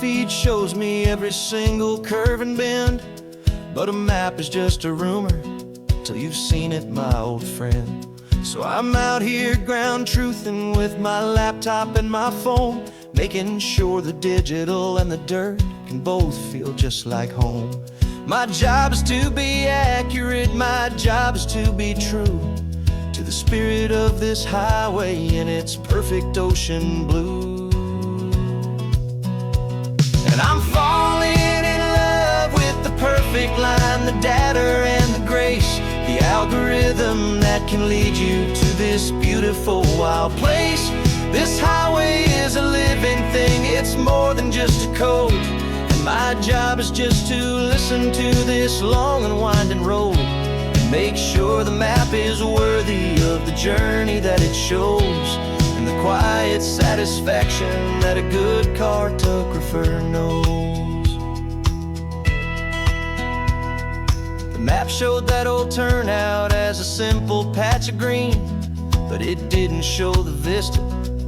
feed shows me every single curve and bend, but a map is just a rumor till you've seen it, my old friend. So I'm out here ground truthin' with my laptop and my phone, making sure the digital and the dirt can both feel just like home. My job is to be accurate, my job is to be true to the spirit of this highway in its perfect ocean blue. And I'm falling in love with the perfect line, the data and the grace, the algorithm that can lead you to this beautiful wild place. This highway is a living thing, it's more than just a code. And my job is just to listen to this long and winding road and make sure the map is worthy of the journey that it shows, and the quiet satisfaction that a good cartographer knows. The map showed that old turnout as a simple patch of green, but it didn't show the vista,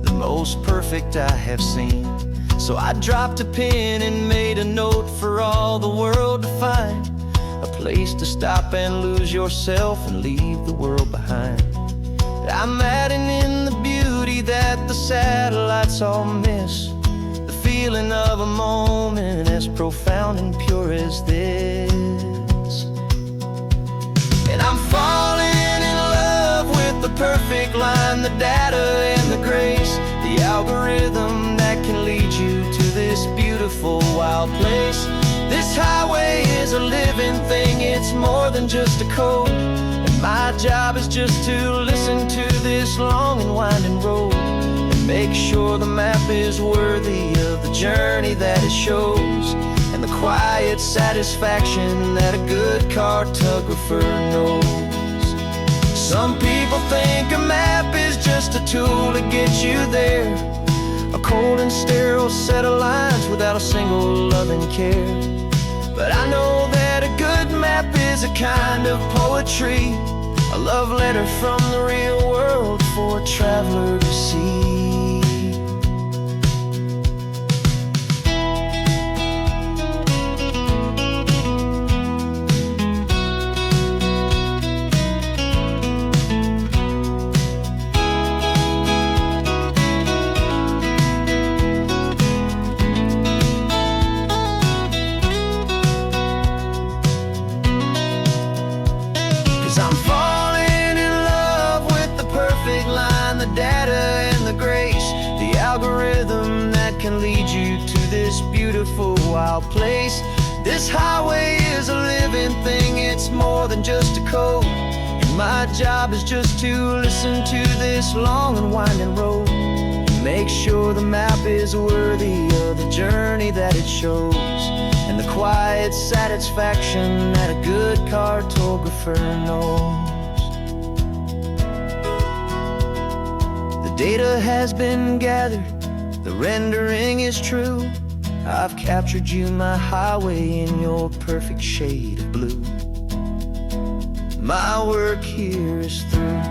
the most perfect I have seen. So I dropped a pin and made a note for all the world to find, a place to stop and lose yourself and leave the world behind. I'm adding in the beauty that the satellites all miss, the feeling of a moment as profound and pure as this. And I'm falling in love with the perfect line, the data and the grace, the algorithm that can lead you to this beautiful wild place. This highway is a living thing, it's more than just a code. And my job is just to listen to this long and winding road and make sure the map is worthy of the journey that it shows, and the quiet satisfaction that a good cartographer knows. Some people think a map is just a tool to get you there, a cold and sterile set of lines without a single loving care. But I know that a good map is a kind of poetry, a love letter from the real world for a traveler to see. 'Cause I'm falling in love with the perfect line, the data and the grace, the algorithm that can lead you to this beautiful wild place. This highway is a living thing, it's more than just a code. And my job is just to listen to this long and winding road and make sure the map is worthy of the journey that it shows, and the quiet satisfaction that a good cartographer knows. The data has been gathered, the rendering is true. I've captured you, my highway, in your perfect shade of blue. My work here is through.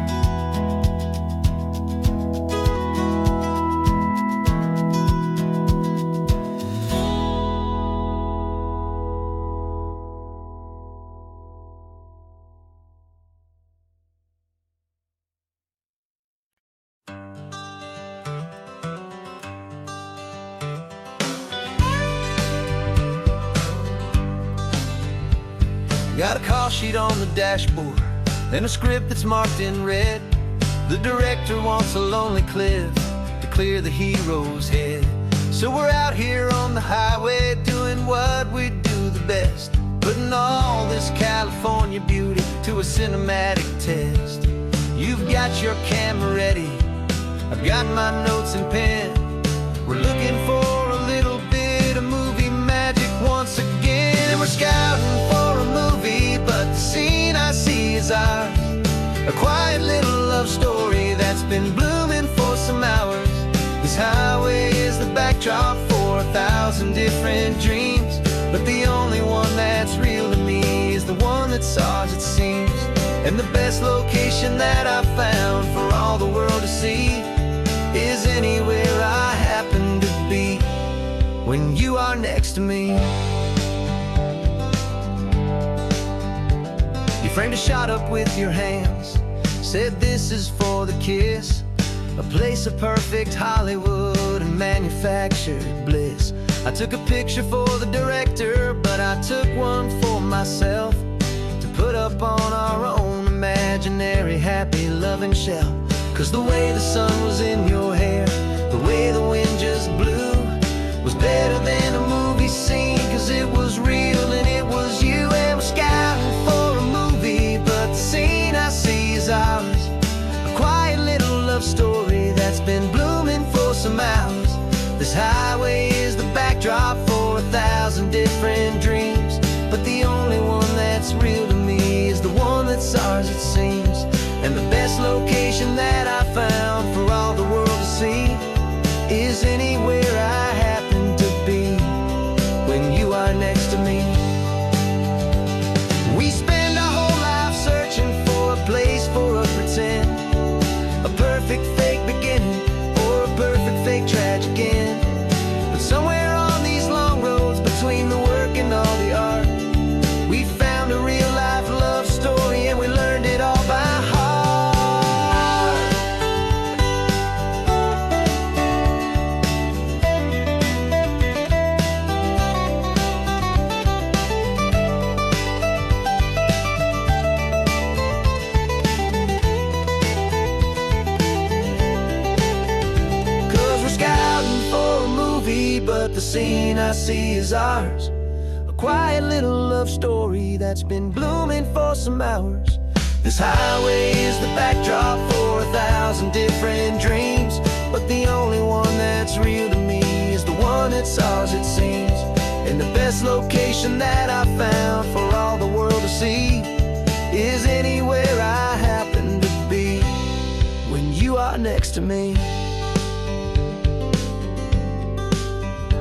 Got a call sheet on the dashboard and a script that's marked in red. The director wants a lonely cliff to clear the hero's head. So we're out here on the highway doing what we do the best, putting all this California beauty to a cinematic test. You've got your camera ready, I've got my notes and pen. We're looking for a little bit of movie magic once again, and we're scouting for a movie, but the scene I see is ours. A quiet little love story that's been blooming for some hours. This highway is the backdrop for 1,000 different dreams, but the only one that's real to me is the one that's ours, it seems. And the best location that I've found for all the world to see is anywhere I happen to be. When you are are next to me. You framed a shot up with your hands, said this is for the kiss, a place of perfect Hollywood and manufactured bliss. I took a picture for the director, but I took one for myself to put up on our own imaginary happy loving shelf. 'Cause the way the sun was in your hair, the way the wind just blew, was better than a movie scene. 'Cause it was real and it was you, and we're scouting for a movie, but the scene I see is ours. A quiet little love story that's been blooming for some hours. This highway is the backdrop for 1,000 different dreams, but the only one that's real to me is the one that's ours, it seems. And the best location that I found for all the world to see is anywhere I happen to be when you are next to me. We spend our whole life searching for a place for a pretend, a perfect fake beginning or a perfect fake tragic end. But somewhere on these long roads between the work and all the art, we found a real life love story, and we learned it all by heart. 'Cause we're scouting for a movie, but the scene I see is ours. A quiet little love story that's been blooming for some hours. This highway is the backdrop for 1,000 different dreams, but the only one that's real to me is the one that's ours, it seems. And the best location that I found for all the world to see is anywhere I happen to be when you are next to me.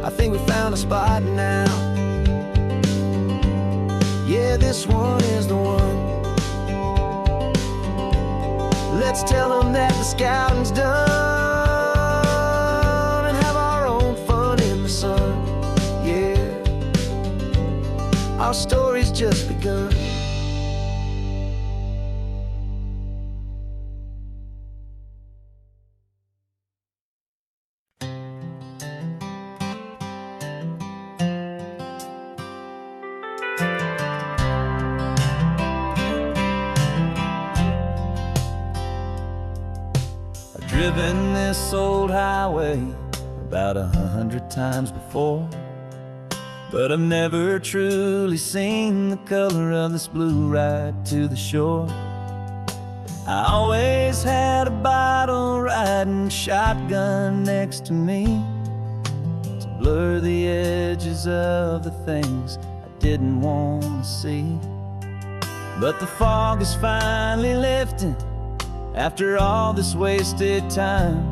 I think we found a spot now. Yeah, this one is the one. Let's tell them that the scouting's done and have our own fun in the sun. Yeah, our story's just begun. Driven this old highway about 100 times before, but I've never truly seen the color of this blue right to the shore. I always had a bottle riding shotgun next to me to blur the edges of the things I didn't want to see. But the fog is finally lifting after all this wasted time,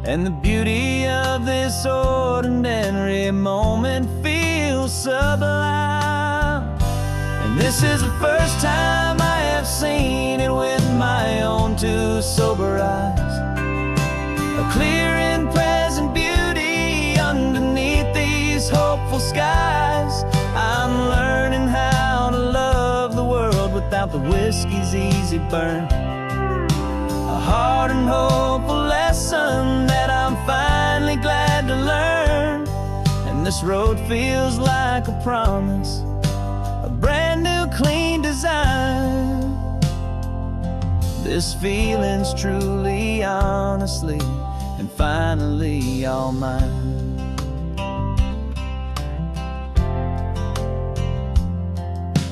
and the beauty of this ordinary moment feels sublime. And this is the first time I have seen it with my own two sober eyes, a clear and present beauty underneath these hopeful skies. I'm learning how to love the world without the whiskey's easy burn, a hard and hopeful lesson that I'm finally glad to learn. And this road feels like a promise, a brand new clean design. This feeling's truly, honestly, and finally all mine.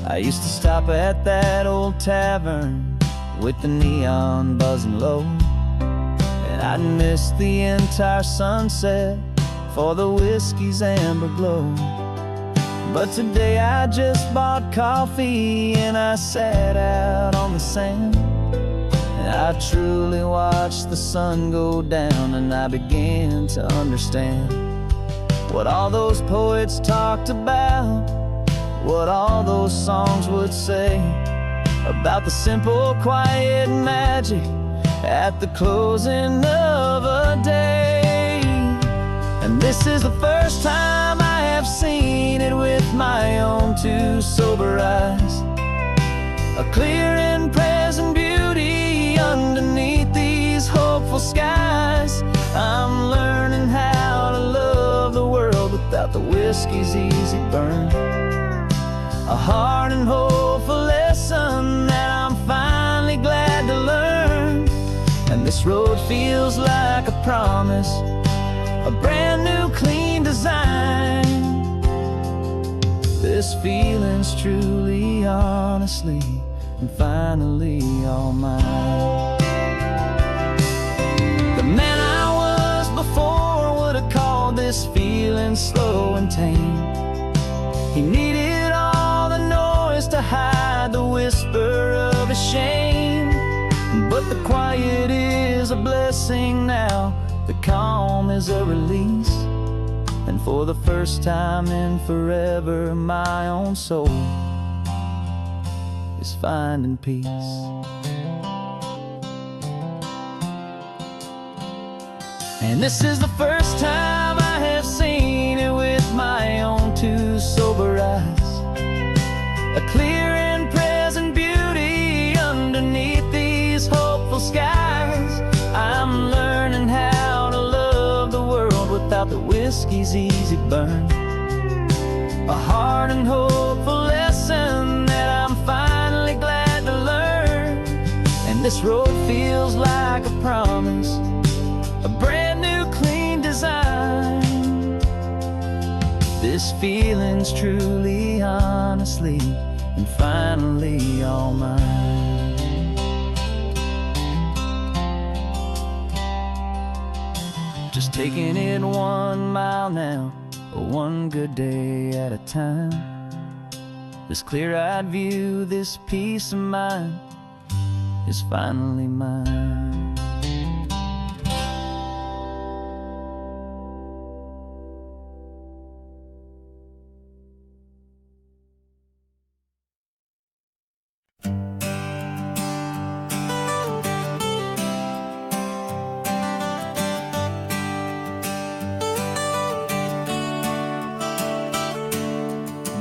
I used to stop at that old tavern with the neon buzzing low, and I'd miss the entire sunset for the whiskey's amber glow. But today I just bought coffee and I sat out on the sand, and I truly watched the sun go down, and I began to understand what all those poets talked about, what all those songs would say about the simple, quiet magic at the closing of a day. And this is the first time I have I've seen it with my own two sober eyes. A clear and present beauty underneath these hopeful skies. I'm learning how to love the world without the whiskey's easy burn. A hard and hopeful lesson that I'm finally glad to learn. And this road feels like a promise, a brand new clean design. This feeling's truly, honestly, and finally all mine. The man I was before would have called this feeling slow and tame. He needed all the noise to hide the whisper of his shame. But the quiet is a blessing now, the calm is a release. And for the first time in forever, my own soul is finding peace. And this is the first time I have seen it with my own two sober eyes. A clear and present beauty underneath these hopeful skies. I'm learning how to love the world without the whiskey's easy burn. A hard and hopeful lesson that I'm finally glad to learn. And this road feels like a promise, a brand new clean design. This feeling's truly, honestly, and finally all mine. Just taking it 1 mile now, one good day at a time. This clear-eyed view, this peace of mind is finally mine.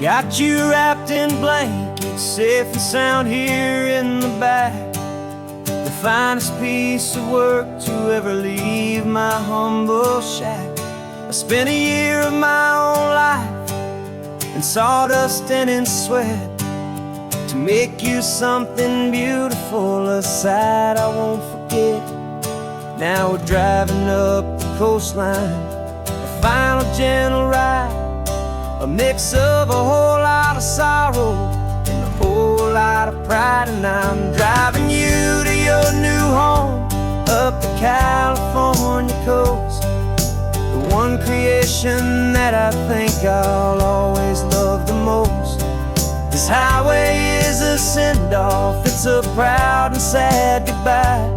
Got you wrapped in blankets, safe and sound here in the back. The finest piece of work to ever leave my humble shack. I spent a year of my own life in sawdust and in sweat to make you something beautiful, a sight I won't forget. Now we're driving up the coastline, a final gentle ride, a mix of a whole lot of sorrow and a whole lot of pride. And I'm driving you to your new home up the California coast, the one creation that I think I'll always love the most. This highway is a send-off, it's a proud and sad goodbye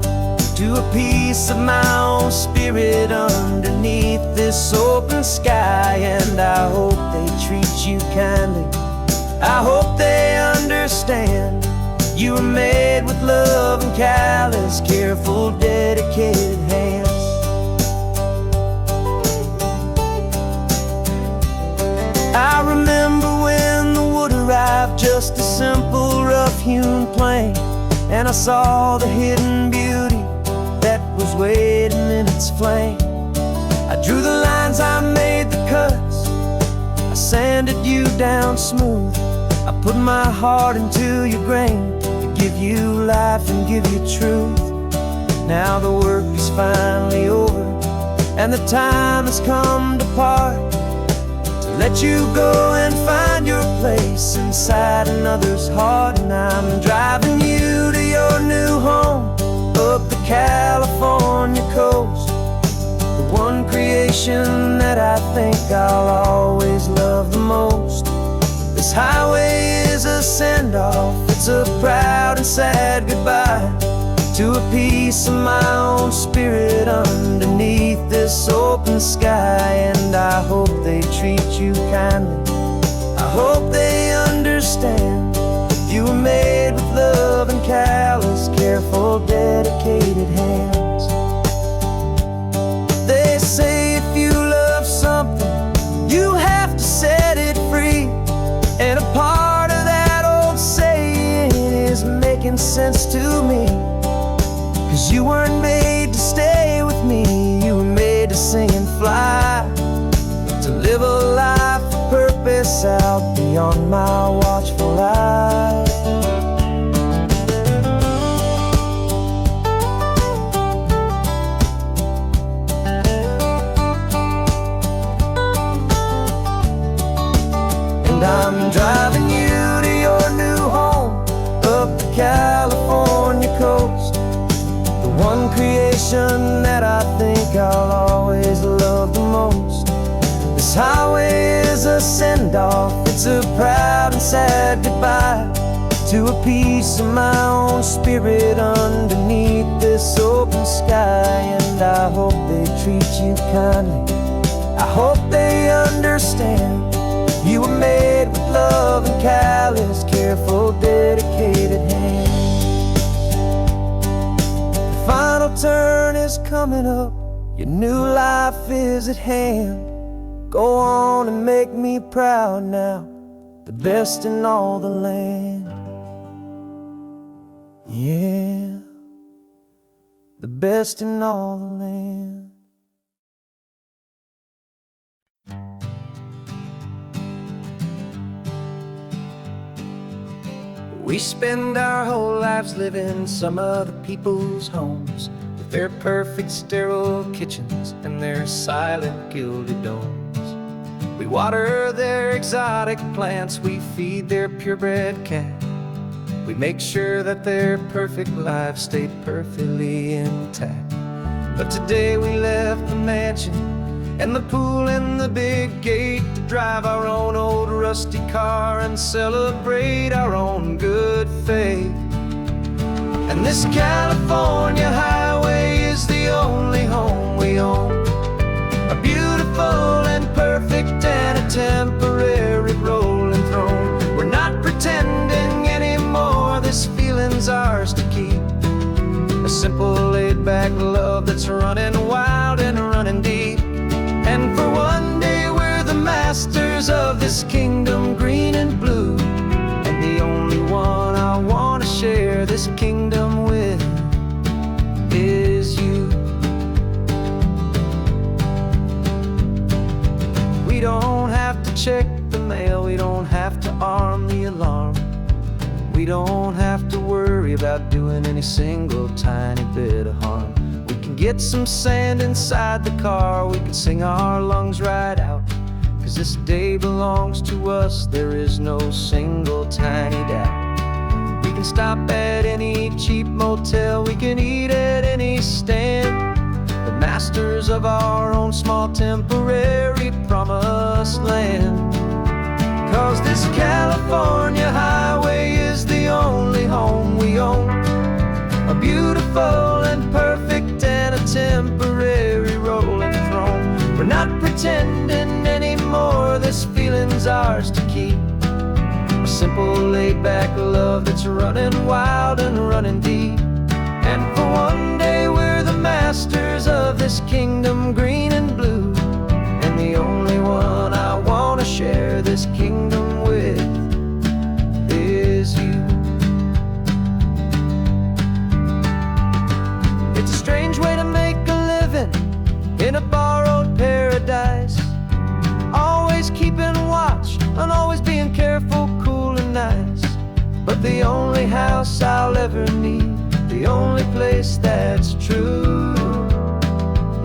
to a piece of my own spirit underneath this open sky. And I hope they treat you kindly, I hope they understand you were made with love and callous, careful, dedicated hands. I remember when the wood arrived, just a simple rough-hewn plank, and I saw the hidden beauty that was waiting in its flame. I drew the lines, I made the cuts, I sanded you down smooth. I put my heart into your grain to give you life and give you truth. Now the work is finally over and the time has come to part, to let you go and find your place inside another's heart. And I'm driving you to your new home up the California coast, the one creation that I think I'll always love the most. This highway is a send-off, it's a proud and sad goodbye to a piece of my own spirit underneath this open sky. And I hope they treat you kindly, I hope they understand you were made with love and callous, careful, dedicated hands. They say if you love something, you have to say sense to me. 'Cause you weren't made to stay with me, you were made to sing and fly, to live a life of purpose out beyond my watchful eye. And I'm driving you to your new home up the California coast, the one creation that I think I'll always love the most. This highway is a send-off, it's a proud and sad goodbye to a piece of my own spirit underneath this open sky. And I hope they treat you kindly, I hope they understand you were made with love and callous, careful, dedicated hands. The final turn is coming up, your new life is at hand. Go on and make me proud now, the best in all the land. Yeah, the best in all the land. We spend our whole lives living some other people's homes, with their perfect sterile kitchens and their silent gilded domes. We water their exotic plants, we feed their purebred cat. We make sure that their perfect lives stay perfectly intact. But today we left the mansion and the pool and the big gate to drive our own old rusty car and celebrate our own good faith. And this California highway is the only home we own, a beautiful and perfect and a temporary rolling throne. We're not pretending anymore, this feeling's ours to keep, a simple laid-back love that's running wild and running deep. And for one day we're the masters of this kingdom green and blue, and the only one I want to share this kingdom with is you. We don't have to check the mail, we don't have to arm the alarm, we don't have to worry about doing any single tiny bit of harm. We can get some sand inside the car, we can sing our lungs right out, 'cause this day belongs to us, there is no single tiny doubt. We can stop at any cheap motel, we can eat at any stand, the masters of our own small temporary promised land. 'Cause this California highway is the only home we own, a beautiful and perfect and a temporary rolling throne. We're not pretending anymore, this feeling's ours to keep, a simple laid-back love that's running wild and running deep. And for one day we're the masters of this kingdom green and blue, and the only one I want to share this kingdom with is you. It's a strange way to make a living in a borrowed paradise, always keeping watch and always being careful, cool and nice. But the only house I'll ever need, the only place that's true,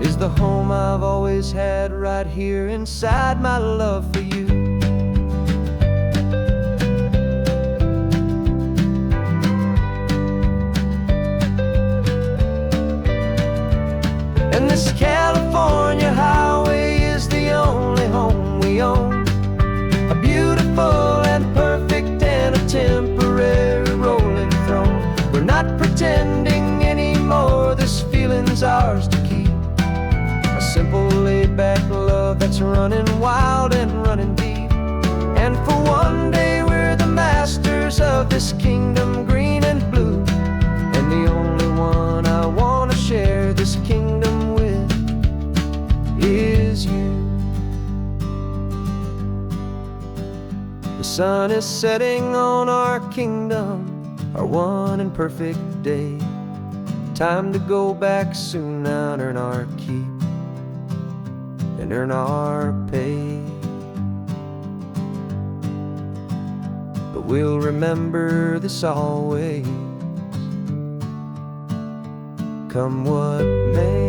is the home I've always had right here inside my love for you. And this California highway is the only home we own, a beautiful and perfect and a temporary rolling throne. We're not pretending anymore, this feeling's ours to keep, a simple laid-back love that's running wild and running deep. And for one day we're the masters of this kingdom green and blue, and the only one I want to share this kingdom with is you. The sun is setting on our kingdom, our one and perfect day. Time to go back soon now and earn our keep and earn our pay. But we'll remember this always, come what may.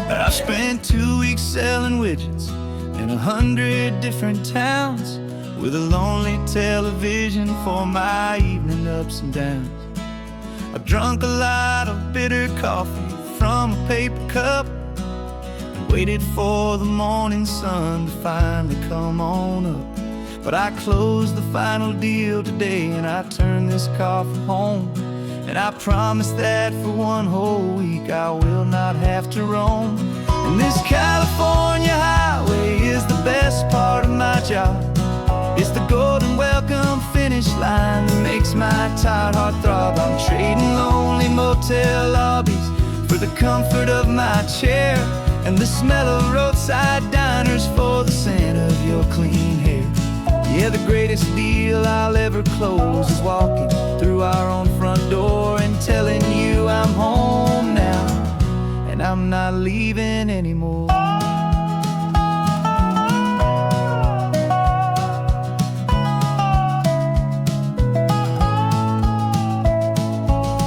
I spent 2 weeks selling widgets in 100 different towns, with a lonely television for my evening ups and downs. I've drunk a lot of bitter coffee from a paper cup and waited for the morning sun to finally come on up. But I closed the final deal today and I turned this car from home. And I promise that for one whole week I will not have to roam. And this California highway is the best part of my job. It's the golden welcome finish line that makes my tired heart throb. I'm trading lonely motel lobbies for the comfort of my chair and the smell of roadside diners for the scent of your clean hair. Yeah, the greatest deal I'll ever close is walking through our own front door and telling you I'm home now and I'm not leaving anymore.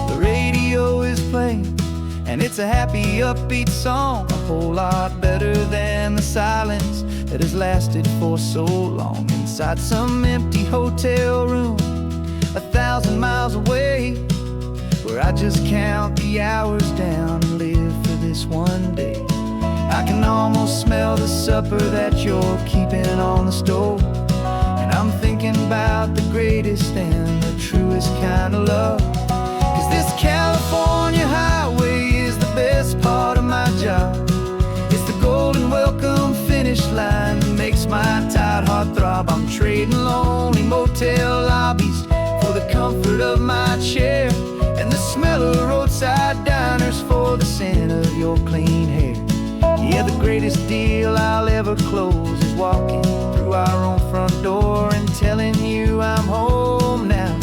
The radio is playing and it's a happy, upbeat song, a whole lot better than the silence that has lasted for so long inside some empty hotel room 1,000 miles away, where I just count the hours down and live for this one day. I can almost smell the supper that you're keeping on the stove, and I'm thinking about the greatest and the truest kind of love. 'Cause this California highway is the best part of my job. It's the golden welcome finish line that makes my tired heart throb. I'm trading lonely motel lobbies for the comfort of my chair and the smell of roadside diners for the scent of your clean hair. Yeah, the greatest deal I'll ever close is walking through our own front door and telling you I'm home now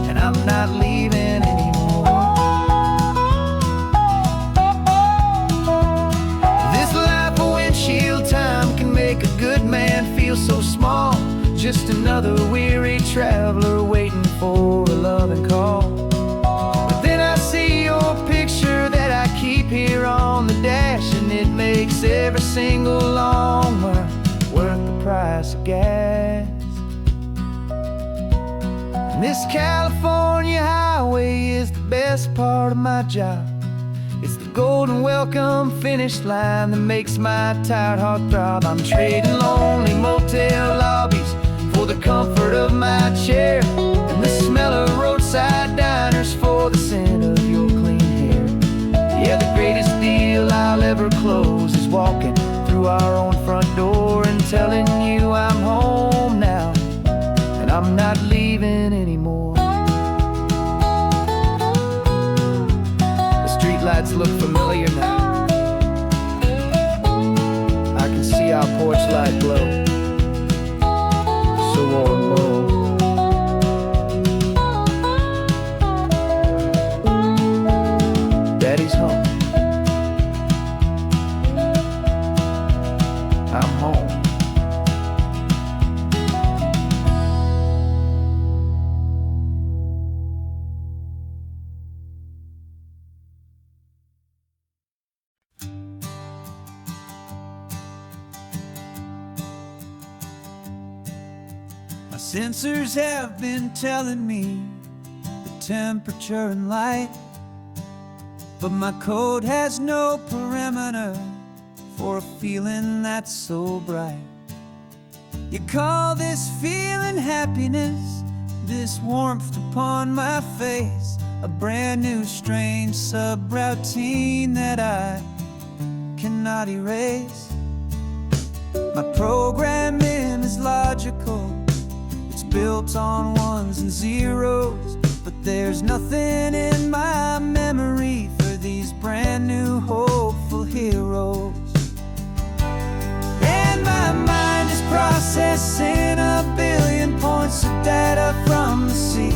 and I'm not leaving anymore. This life of windshield time can make a good man feel so small, just another weary traveler waiting for a loving call. But then I see your picture that I keep here on the dash, and it makes every single long mile worth the price of gas. And this California highway is the best part of my job. It's the golden welcome finish line that makes my tired heart throb. I'm trading lonely motel lobbies for the comfort of my chair and the smell of roadside diners for the scent of your clean hair. Yeah, the greatest deal I'll ever close is walking through our own front door and telling you I'm home now and I'm not leaving anymore. The streetlights look familiar now. I can see our porch light glow, so warm, warm. Daddy's home. I'm home. My sensors have been telling me the temperature and light, but my code has no perimeter for a feeling that's so bright. You call this feeling happiness, this warmth upon my face, a brand new strange subroutine that I can not erase. My programming is logical, it's built on ones and zeros, but there's nothing in my memory for these brand new hopeful heroes. And my mind is processing a billion points of data from the sea,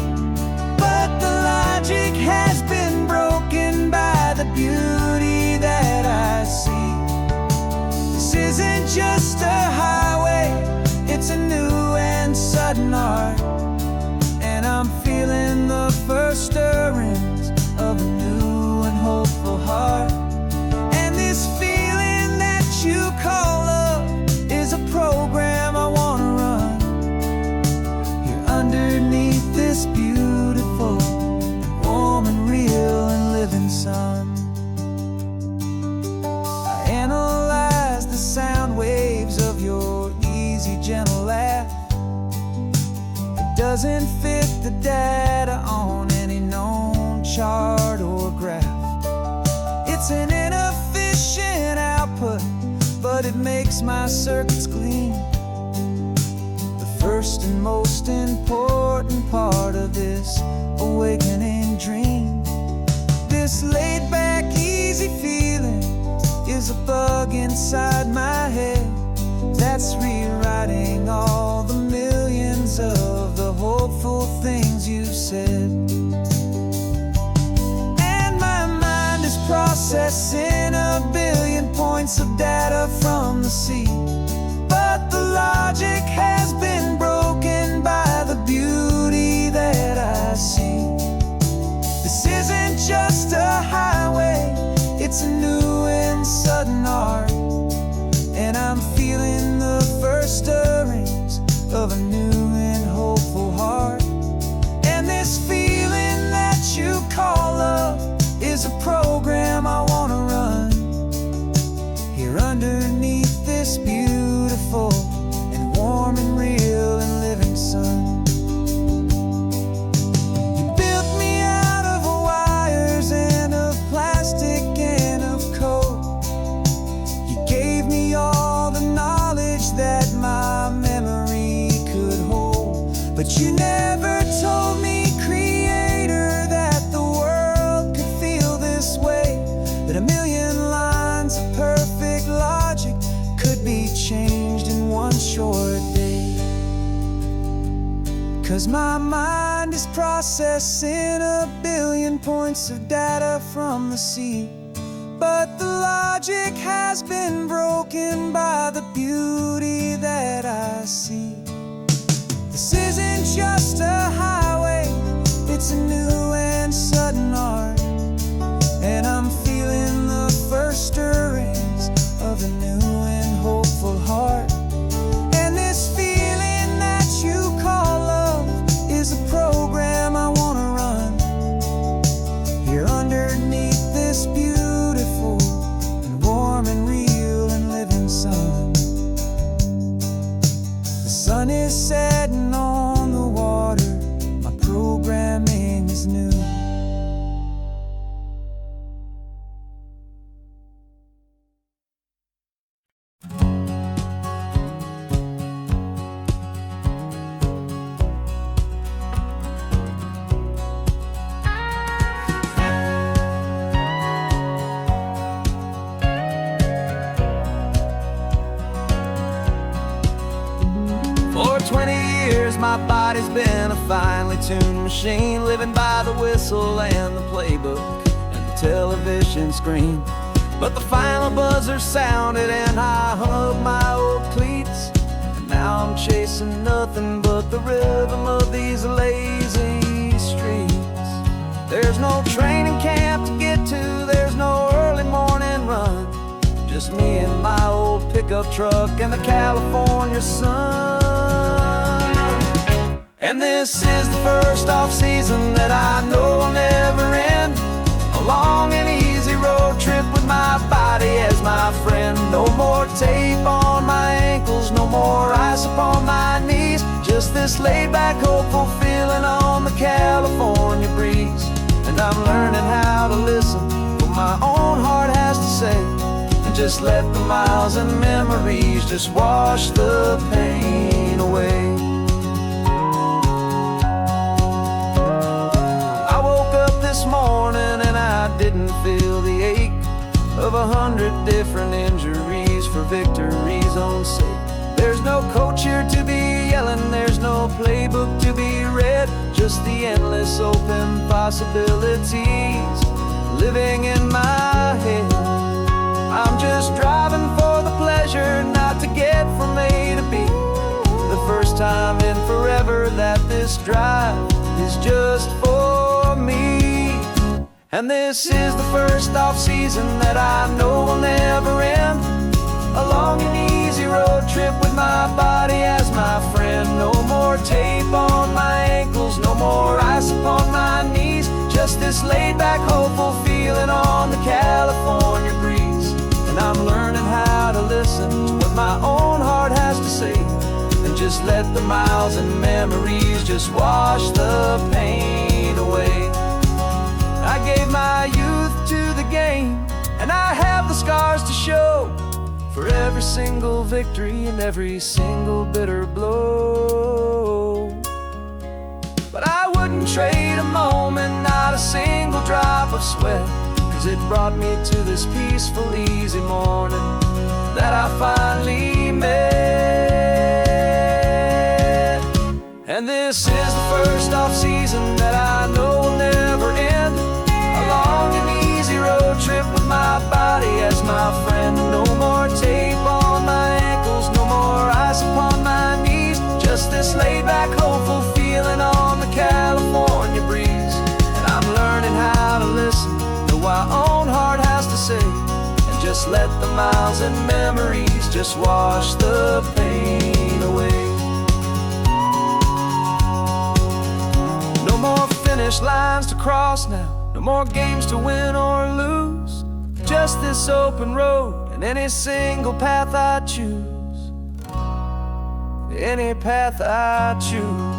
but the logic has been broken by the beauty that I see. This isn't just a highway, it's a new and sudden art, and I'm feeling the first stirrings of a new and hopeful heart. And this feeling that you call love is a program I want to run here underneath this beautiful, warm and real and living sun. I analyze the sound waves of your easy, gentle laugh. It doesn't fit the data on any known chart or graph. It's an inefficient output, but it makes my circuits clean. The first and most important part of this awakening dream. This laid-back, easy feeling is a bug inside my head that's rewriting all the millions of the hopeful things you've said. And my mind is processing a billion points of data from the sea, but the logic has been broken by the beauty that I see. This isn't just a highway, it's a new and sudden art, and I'm feeling the first stirrings of a new and hopeful heart. And this feeling that you call love is a program I want to run here underneath this beautiful and warm and real and living sun. You built me out of wires and of plastic and of code. You gave me all the knowledge that my memory could hold, but you never told me, Creator, that the world could feel this way, that a million lines of perfect logic could be changed in one short day. 'Cause my mind is processing a billion points of data from the sea, but the logic has been broken by the beauty that I see. This isn't just a highway, it's a new and sudden art, and I'm feeling the first stirrings of a new and hopeful heart. And this feeling that you call love is a program I want to run here underneath this beautiful and warm and real and living sun. The sun is setting on the water, my programming is new. For 20 years my body's been a finely tuned machine, living by the whistle and the playbook and the television screen. But the final buzzer sounded and I hung up my old cleats, and now I'm chasing nothing but the rhythm of these lazy streets. There's no training camp to get to, there's no early morning run, just me and my old pickup truck and the California sun. And this is the first off-season that I know will never end, a long and easy road trip with my body as my friend. No more tape on my ankles, no more ice upon my knees, just this laid-back, hopeful feeling on the California breeze. And I'm learning how to listen what my own heart has to say, and just let the miles and memories just wash the pain away. I woke up this morning and I didn't feel the ache of 100 different injuries for victory's own sake. There's no coach here to be yelling, there's no playbook to be read, just the endless open possibilities living in my head. I'm just driving for the pleasure, not to get from A to B. The first time in forever that this drive is just for me. And this is the first off-season that I know will never end. A long and easy road trip with my body as my friend. No more tape on my ankles, no more ice upon my knees. Just this laid-back, hopeful feeling on the California breeze. And I'm learning how to listen to what my own heart has to say, and just let the miles and memories just wash the pain away. I gave my youth to the game, and I have the scars to show for every single victory and every single bitter blow. But I wouldn't trade a moment, not a single drop of sweat, 'cause it brought me to this peaceful, easy morning that I finally met. And this is the first off-season that I know will never end. A long and easy road trip with my body as my friend. No more tape on my ankles, no more ice upon my knees. Just this laid-back, hopeful feeling on the California breeze. And I'm learning how to listen to what my own heart has to say, and just let the miles and memories just wash the pain away. No more finish lines to cross now, no more games to win or lose. Just this open road and any single path I choose. Any path I choose.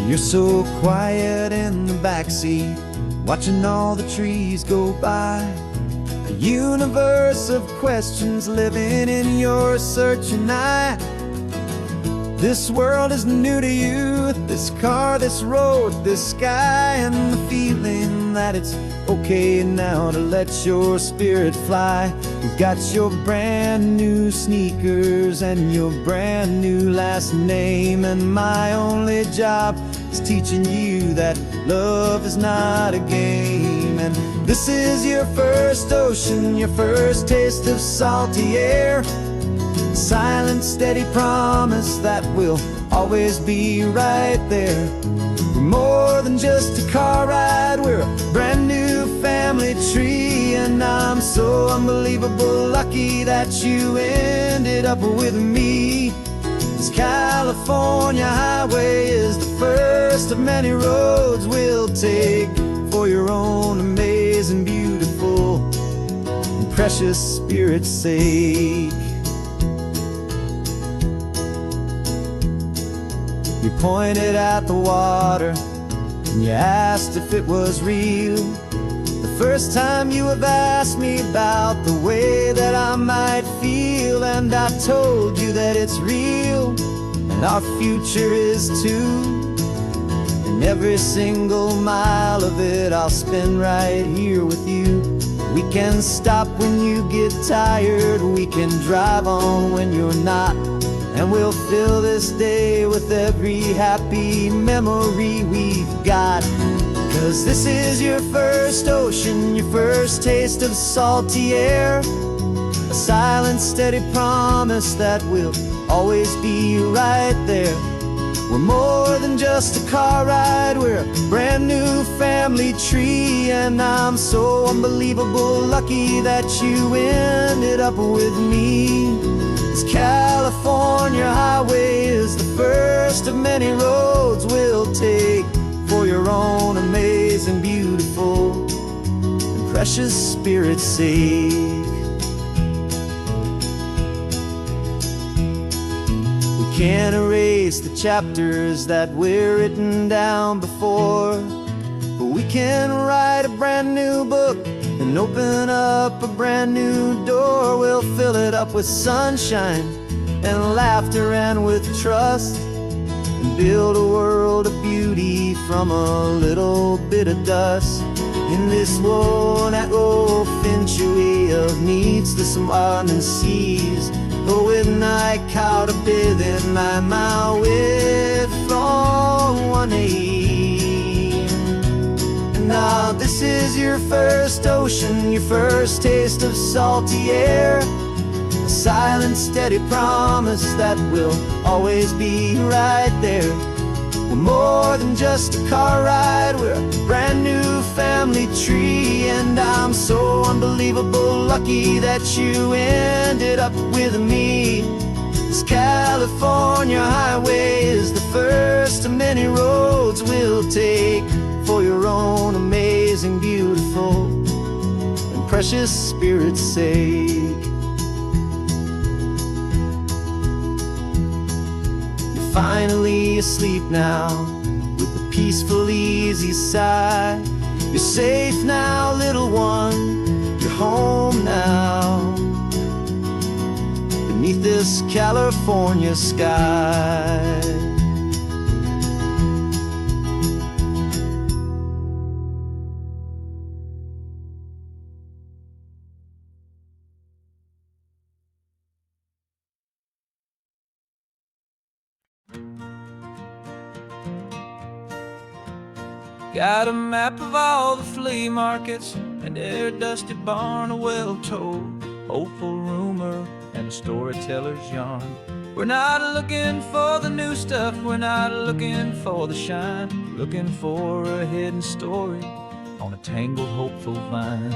You're so quiet in the backseat, watching all the trees go by. A universe of questions living in your searching eye. This world is new to you, this car, this road, this sky, and the feeling that it's okay now to let your spirit fly. You've got your brand new sneakers and your brand new last name, and my only job is teaching you that love is not a game. And this is your first ocean, your first taste of salty air. Silent, steady promise that we'll always be right there. We're more than just a car ride, we're a brand new family tree. And I'm so unbelievable lucky that you ended up with me. This California highway is the first of many roads we'll take for your own amazing, beautiful, and precious spirit's sake. You pointed at the water and you asked if it was real. The first time you have asked me about the way that I might feel, and I told you that it's real and our future is too. And every single mile of it I'll spend right here with you. We can stop when you get tired, we can drive on when you're not, and we'll fill this day with every happy memory we've got. 'Cause this is your first ocean, your first taste of salty air. A silent, steady promise that we'll always be right there. We're more than just a car ride, we're a brand new family tree. And I'm so unbelievable lucky that you ended up with me. This California highway is the first of many roads we'll take for your own amazing, beautiful, and precious spirit's sake. We can't erase the chapters that were written down before, but we can write a brand new book and open up a brand new door. We'll fill it up with sunshine and laughter and with trust, and build a world of beauty from a little bit of dust. In this world that finch of needs the surrounding seas, but with night caught up in my mouth with from one aim. And now this is your first ocean, your first taste of salty air, a silent, steady promise that we'll always be right there. We're more than just a car ride, we're a brand new family tree. And I'm so unbelievable lucky that you ended up with me. This California highway is the first of many roads we'll take for your own amazing, beautiful, and precious spirit's sake. Finally asleep now, with a peaceful, easy sigh. You're safe now, little one, you're home now, beneath this California sky. Got a map of all the flea markets and their dusty barn, a well-told, hopeful rumor, and a storyteller's yarn. We're not looking for the new stuff, we're not looking for the shine, we're looking for a hidden story on a tangled, hopeful vine.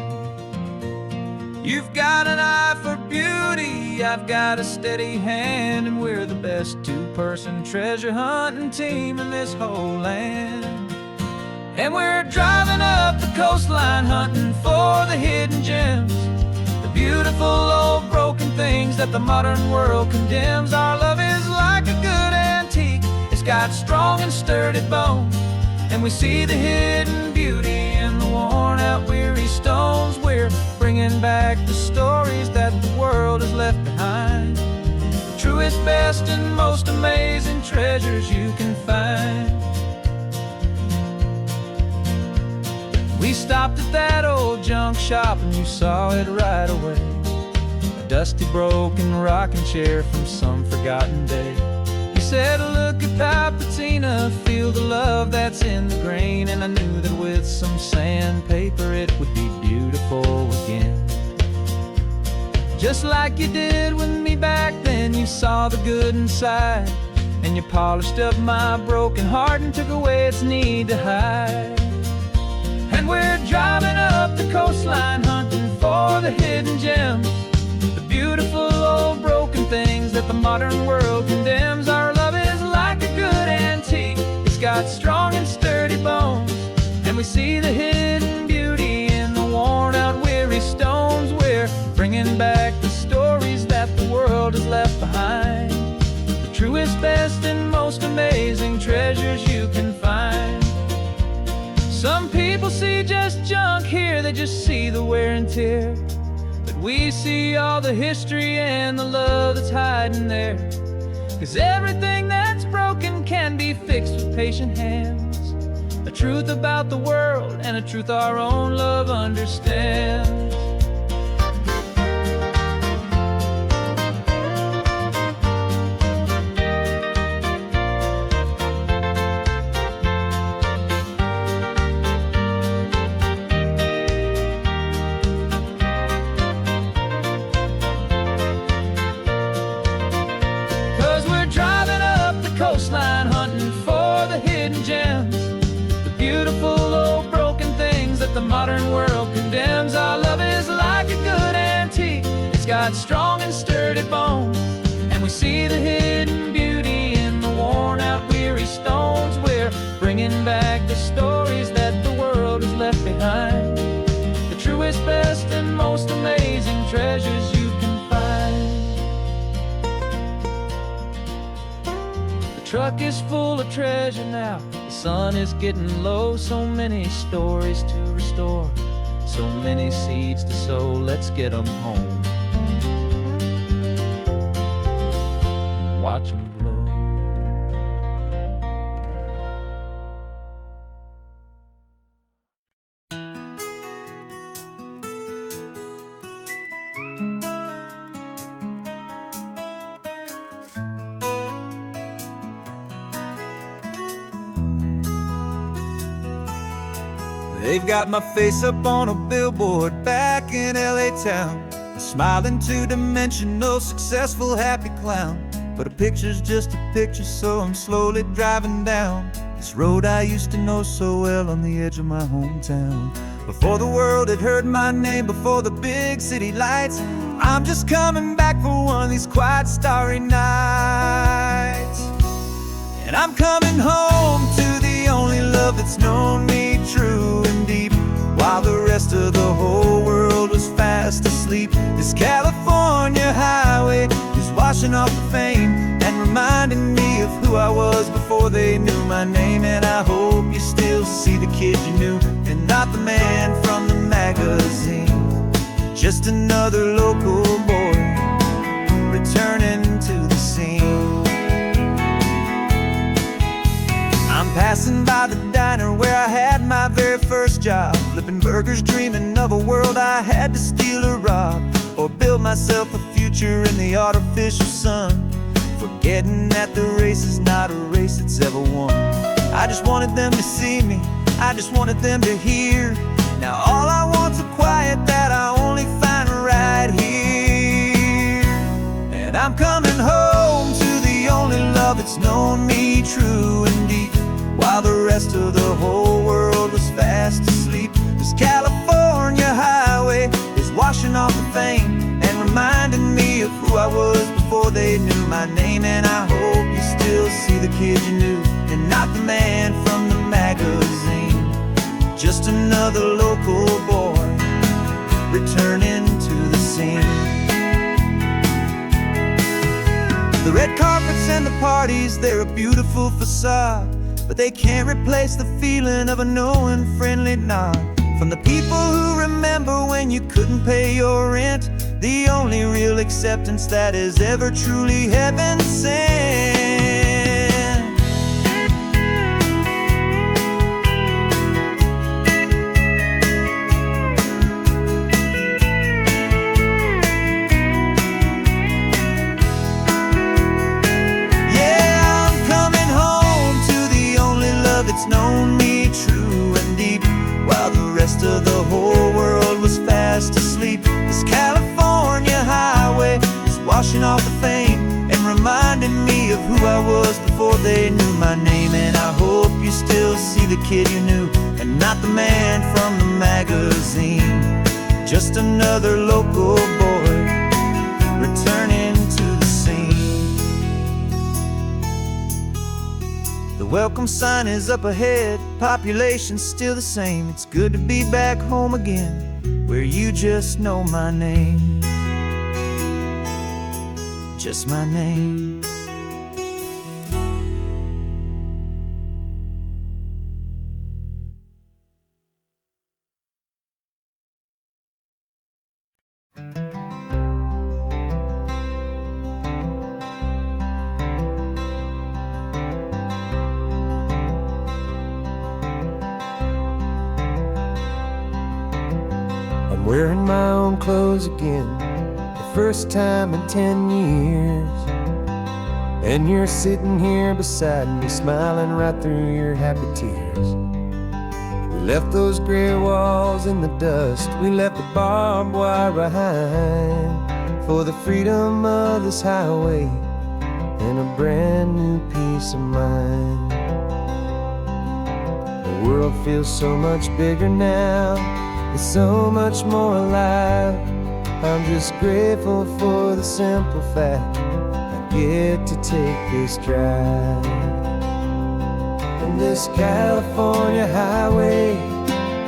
You've got an eye for beauty, I've got a steady hand, and we're the best two-person treasure hunting team in this whole land. And we're driving up the coastline hunting for the hidden gems, the beautiful old broken things that the modern world condemns. Our love is like a good antique, it's got strong and sturdy bones, and we see the hidden beauty in the worn out weary stones. We're bringing back the stories that the world has left behind, the truest, best, and most amazing treasures you can find. We stopped at that old junk shop and you saw it right away, a dusty, broken rocking chair from some forgotten day. You said, look at Papatina, feel the love that's in the grain. And I knew that with some sandpaper it would be beautiful again. Just like you did with me back then, you saw the good inside, and you polished up my broken heart and took away its need to hide. And we're driving up the coastline hunting for the hidden gems, the beautiful old broken things that the modern world condemns. Our love is like a good antique, it's got strong and sturdy bones, and we see the hidden beauty in the worn out weary stones. We're bringing back the stories that the world has left behind, the truest, best, and most amazing treasures you can find. Some people see just junk here, they just see the wear and tear, but we see all the history and the love that's hiding there. 'Cause everything that's broken can be fixed with patient hands, a truth about the world and a truth our own love understands. Coastline hunting for the hidden gems, the beautiful old broken things that the modern world condemns. Our love is like a good antique, it's got strong and sturdy bones, and we see the hidden beauty in the worn out weary stones. We're share, bringing back the stories that the world has left behind. The truest, best, and most amazing treasures you can find. The truck is full of treasure now. The sun is getting low. So many stories to restore, so many seeds to sow. Let's get them home. Watch them blow. They've got my face up on a billboard back in LA town, smiling two-dimensional, successful, happy clown. But a picture's just a picture, so I'm slowly driving down this road I used to know so well on the edge of my hometown. Before the world had heard my name, before the big city lights, I'm just coming back for one of these quiet, starry nights. And I'm coming home to the only love that's known me true and deep, while the rest of the whole world was fast asleep. This California highway is washing off the fame and reminding me of who I was before they knew my name. And I hope you still see the kid you knew, and not the man from the magazine. Just another local boy returning to the scene. I'm passing by the diner where I had my very first job, flipping burgers, dreaming of a world I had to steal or rob, or build myself a future in the artificial sun, forgetting that the race is not a race that's ever won. I just wanted them to see me, I just wanted them to hear. Now all I want's a quiet that I only find right here. And I'm coming home to the only love that's known me true and deep, while the rest of the whole world was fast asleep. This California highway is washing off the fame and reminding me of who I was before they knew my name. And I hope you still see the kid you knew, and not the man from the magazine. Just another local boy returning to the scene. The red carpets and the parties, they're a beautiful facade, but they can't replace the feeling of a knowing, friendly nod from the people who remember when you couldn't pay your rent. The only real acceptance that is ever truly heaven sent. Yeah, I'm coming home to the only love that's known me true and deep, while the rest of the whole world was fast asleep. This California highway is washing off the fame and reminding me of who I was before they knew my name. And I hope you still see the kid you knew, and not the man from the magazine. Just another local boy returning to the scene. The welcome sign is up ahead, population's still the same. It's good to be back home again, where you just know my name. Just my name. I'm wearing my own clothes again, the first time in 10 years. And you're sitting here beside me, smiling right through your happy tears. We left those gray walls in the dust, we left the barbed wire behind, for the freedom of this highway and a brand new peace of mind. The world feels so much bigger now, it's so much more alive. I'm just grateful for the simple fact I get to take this drive. And this California highway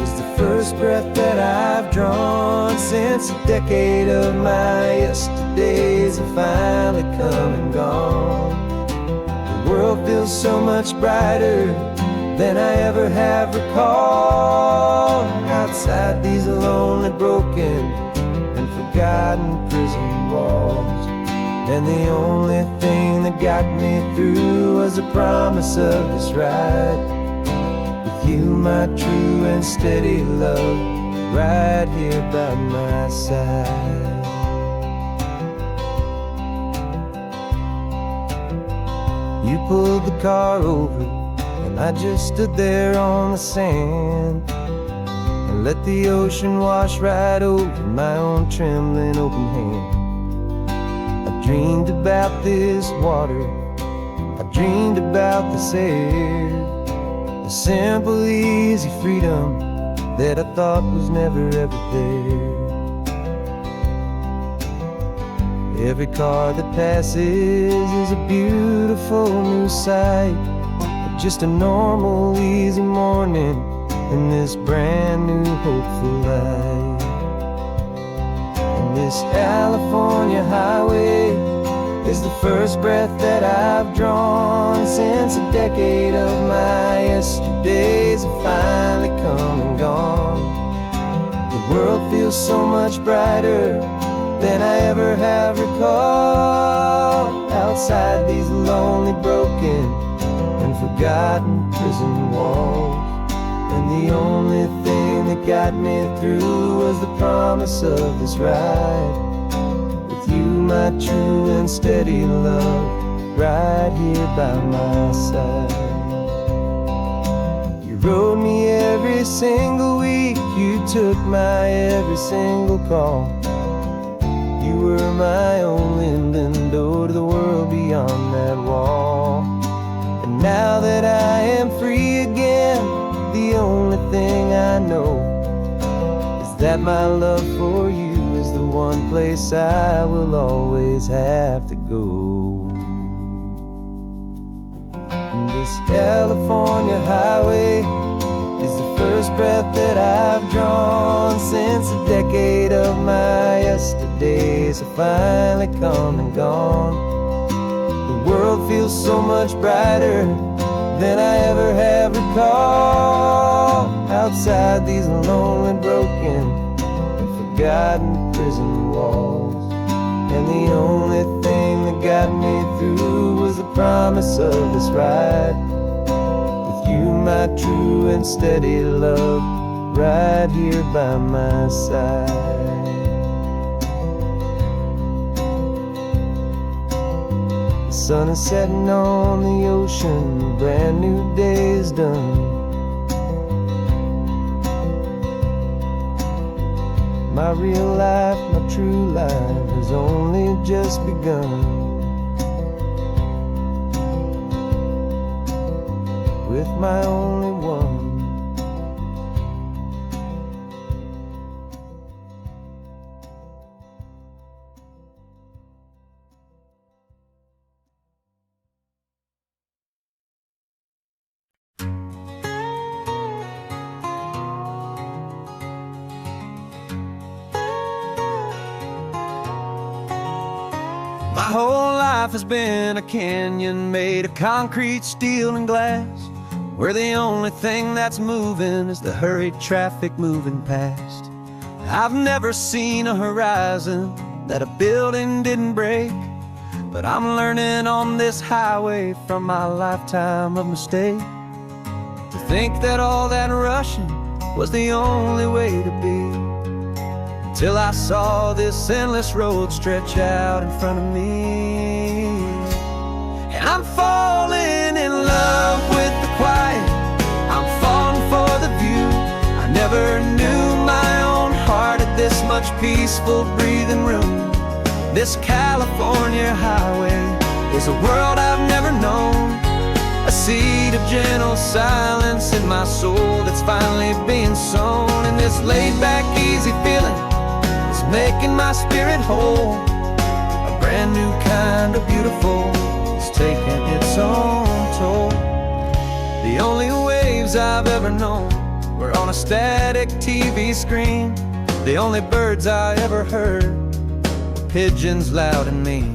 is the first breath that I've drawn since a decade of my yesterdays have finally come and gone. The world feels so much brighter than I ever have recalled. Outside these lonely, broken, and forgotten prison walls, and the only thing that got me through was the promise of this ride with you, my true and steady love, right here by my side. You pulled the car over, and I just stood there on the sand and let the ocean wash right over my own trembling open hand. I dreamed about this water, I dreamed about this air, the simple, easy freedom that I thought was never ever there. Every car that passes is a beautiful new sight, but just a normal, easy morning in this brand new, hopeful life. And this California highway is the first breath that I've drawn since a decade of my yesterdays have finally come and gone. The world feels so much brighter than I ever have recalled. Outside these lonely, broken, and forgotten prison walls, and the only thing that got me through was the promise of this ride with you, my true and steady love, right here by my side. You rode me every single week, you took my every single call. You were my only window to the world beyond that wall. And now that I am free again, the only thing I know is that my love for you is the one place I will always have to go. And this California highway is the first breath that I've drawn since a decade of my yesterdays have finally come and gone. The world feels so much brighter than I ever have recalled. Outside these lonely, broken, and forgotten prison walls, and the only thing that got me through was the promise of this ride with you, my true and steady love, right here by my side. The sun is setting on the ocean, a brand new day is done. My real life, my true life has only just begun. With my only one. My whole life has been a canyon made of concrete, steel, and glass, where the only thing that's moving is the hurried traffic moving past. I've never seen a horizon that a building didn't break, but I'm learning on this highway from my lifetime of mistake to think that all that rushing was the only way to be. Till I saw this endless road stretch out in front of me, and I'm falling in love with the quiet, I'm falling for the view. I never knew my own heart had this much peaceful breathing room. This California highway is a world I've never known, a seed of gentle silence in my soul that's finally being sown. And this laid-back, easy feeling is making my spirit whole. A brand new kind of beautiful is taking its own toll. The only waves I've ever known were on a static TV screen. The only birds I ever heard were pigeons loud and mean.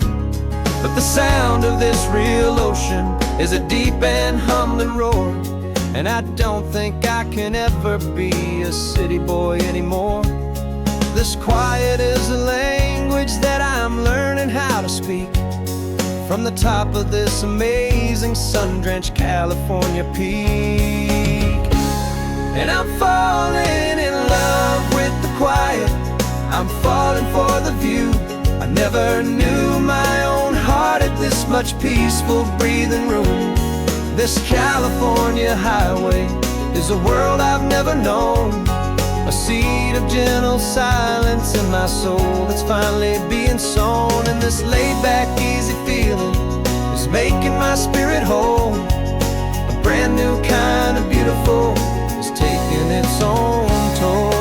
But the sound of this real ocean is a deep and humbling roar, and I don't think I can ever be a city boy anymore. This quiet is a language that I'm learning how to speak from the top of this amazing sun-drenched California peak. And I'm falling in love with the quiet, I'm falling for the view. I never knew my own heart had this much peaceful breathing room. This California highway is a world I've never known, a seed of gentle silence in my soul that's finally being sown. And this laid-back, easy feeling is making my spirit whole. A brand new kind of beautiful is taking its own toll.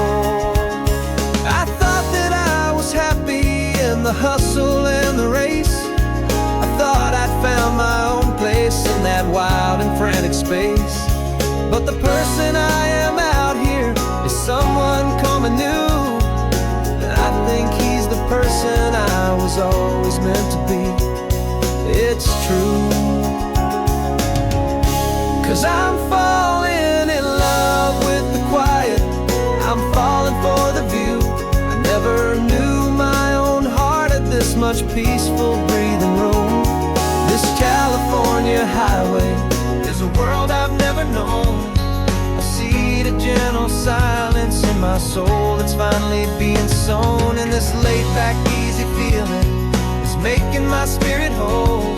I thought that I was happy in the hustle and the race. I thought I'd found my own place in that wild and frantic space. But the person I am out here is someone coming new, and I think he's the person I was always meant to be. It's true, 'cause I'm falling in love with the quiet, I'm falling for the view. I never knew my own heart had this much peaceful breathing room. This California highway is a world I've never known, a seed of gentle silence in my soul that's finally being sown. And this laid-back, easy feeling is making my spirit whole.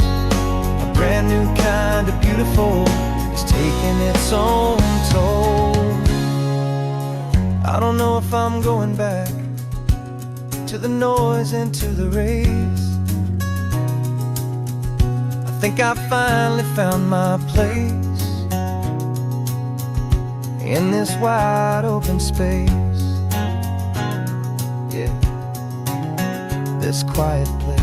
A brand new kind of beautiful is taking its own toll. I don't know if I'm going back to the noise and to the race. I think I finally found my place in this wide open space. Yeah, this quiet place.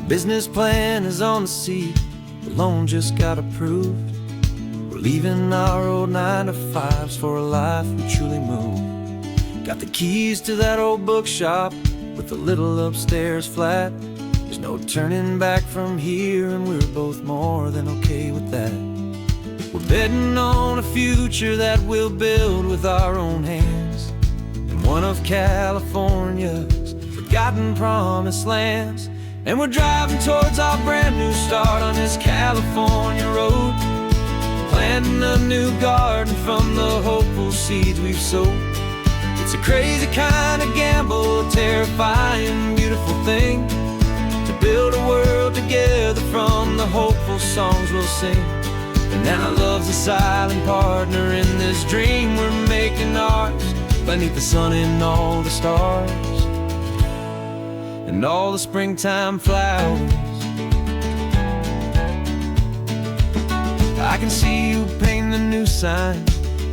Business plan is on the seat, the loan just got approved. We're leaving our old 9-to-5s for a life we truly move. Got the keys to that old bookshop with the little upstairs flat. There's no turning back from here, and we're both more than okay with that. We're betting on a future that we'll build with our own hands in one of California's forgotten promised lands. And we're driving towards our brand new start on this California road, planting a new garden from the hopeful seeds we've sowed. It's a crazy kind of gamble, a terrifying, beautiful thing, to build a world together from the hopeful songs we'll sing. And now love's a silent partner in this dream we're making ours, beneath the sun and all the stars and all the springtime flowers. I can see you painting the new sign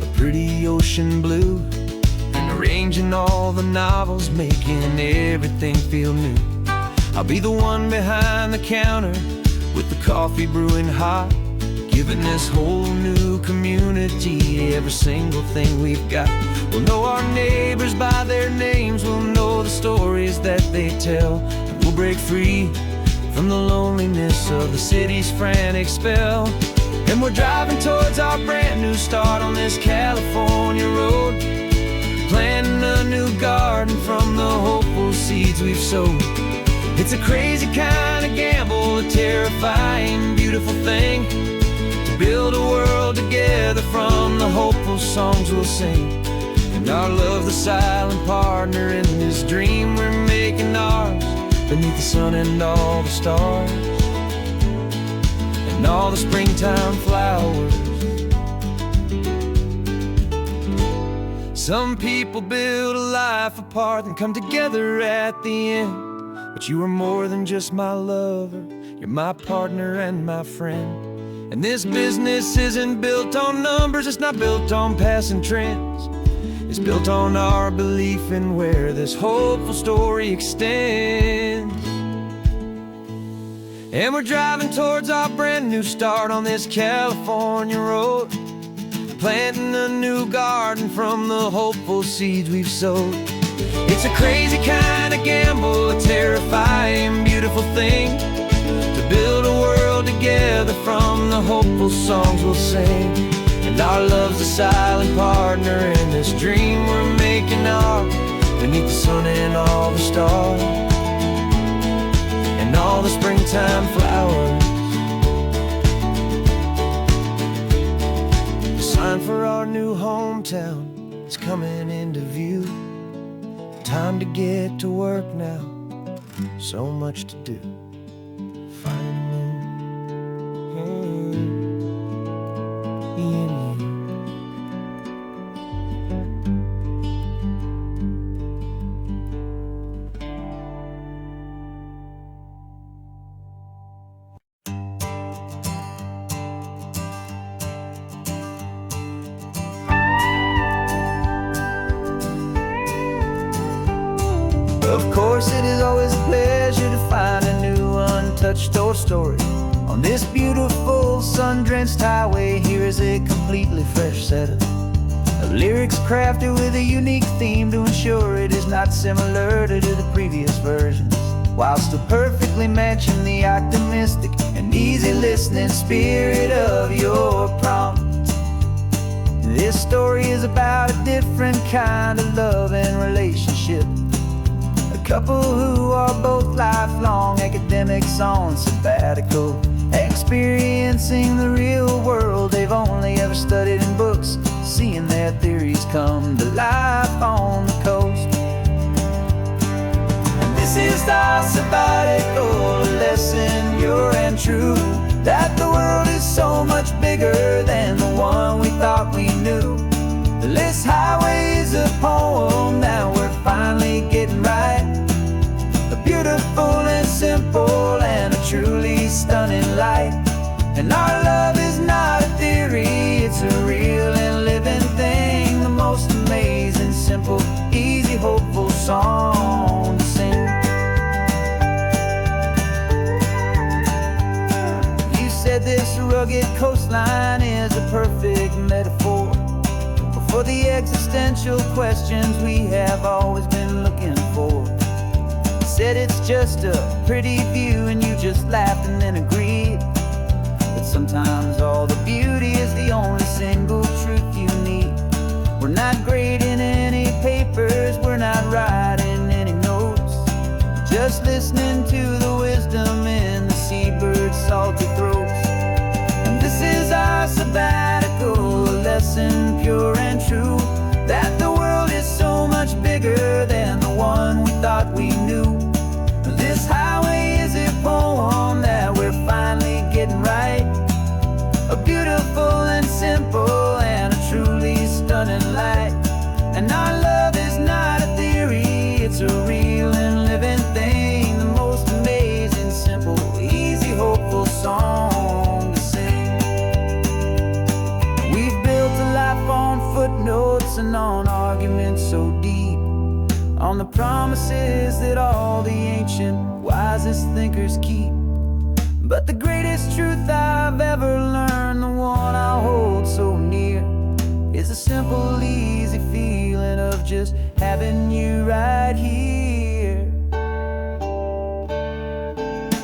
a pretty ocean blue, and arranging all the novels, making everything feel new. I'll be the one behind the counter with the coffee brewing hot, giving this whole new community every single thing we've got. We'll know our neighbors by their names, we'll know the stories that they tell, and we'll break free from the loneliness of the city's frantic spell. And we're driving towards our brand new start on this California road, planting a new garden from the hopeful seeds we've sowed. It's a crazy kind of gamble, a terrifying, beautiful thing, to build a world together from the hopeful songs we'll sing. And our love, the silent partner in this dream we're making ours, beneath the sun and all the stars and all the springtime flowers. Some people build a life apart and come together at the end, but you are more than just my lover, you're my partner and my friend. And this business isn't built on numbers, it's not built on passing trends. It's built on our belief in where this hopeful story extends. And we're driving towards our brand new start on this California road, planting a new garden from the hopeful seeds we've sowed. It's a crazy kind of gamble, a terrifying, beautiful thing, to build a world together from the hopeful songs we'll sing. And our love's a silent partner in this dream we're making ours, beneath the sun and all the stars, and all the springtime flowers. The sign for our new hometown is coming into view. Time to get to work now, so much to do. Of course, it is always a pleasure to find a new untouched story. On this beautiful sun-drenched highway, here is a completely fresh set of lyrics crafted with a unique theme to ensure it is not similar to the previous versions, while still perfectly matching the optimistic and easy listening spirit of your prompt. This story is about a different kind of love and relationship. A couple who are both lifelong academics on sabbatical, experiencing the real world they've only ever studied in books, seeing their theories come to life on the coast. And this is our sabbatical lesson, pure and true, that the world is so much bigger than the one we thought we knew. This highway is a poem that we're finally getting right, a beautiful and simple and a truly stunning light. And our love is not a theory, it's a real and living thing, the most amazing, simple, easy, hopeful song to sing. You said this rugged coastline is a perfect metaphor for the existential questions we have always been looking for. You said it's just a pretty view and you just laughed and then agreed that sometimes all the beauty is the only single truth you need. We're not grading any papers, we're not writing any notes, just listening to the wisdom in the seabird's salty throats. And this is our sabbatical lesson, pure and true, that the world is so much bigger than the one we thought we knew. This highway is a poem that we're finally getting right, a beautiful and simple and a truly stunning light. And our love is not a theory, it's a real and living thing, the most amazing, simple, easy, hopeful song to sing. We've built a life on footnotes and on arguments so deep, on the promises that all the ancient, wisest thinkers keep. But the greatest truth I've ever learned, the one I hold so near, is a simple, easy feeling of just having you right here.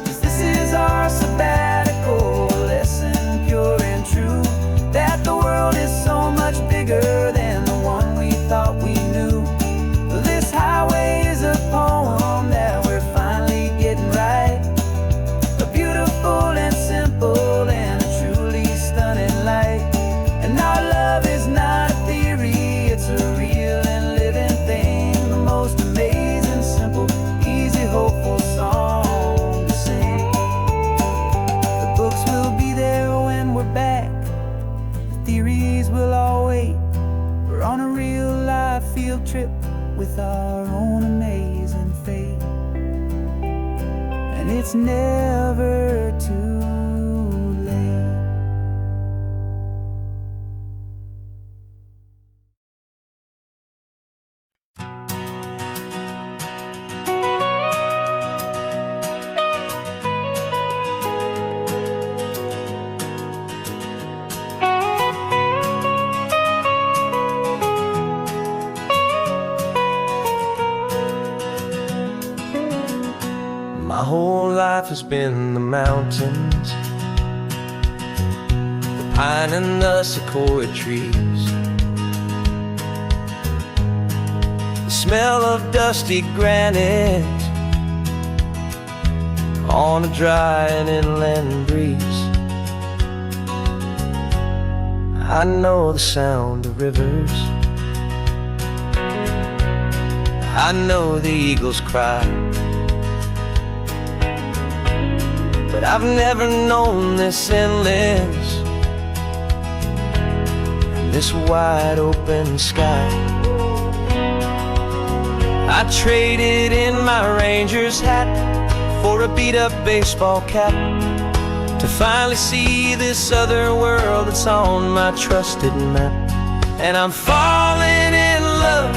'Cause this is our sabbatical lesson, pure and true, that the world is so much bigger than the one we thought we knew. This highway is a poem that we're finally getting right, a beautiful and simple and a truly stunning light. And our love is not a theory, it's a real and living thing, the most amazing has been the mountains, the pine and the sequoia trees, the smell of dusty granite on a dry and inland breeze. I know the sound of rivers, I know the eagles cry, but I've never known this endless and this wide open sky. I traded in my Ranger's hat for a beat-up baseball cap to finally see this other world that's on my trusted map. And I'm falling in love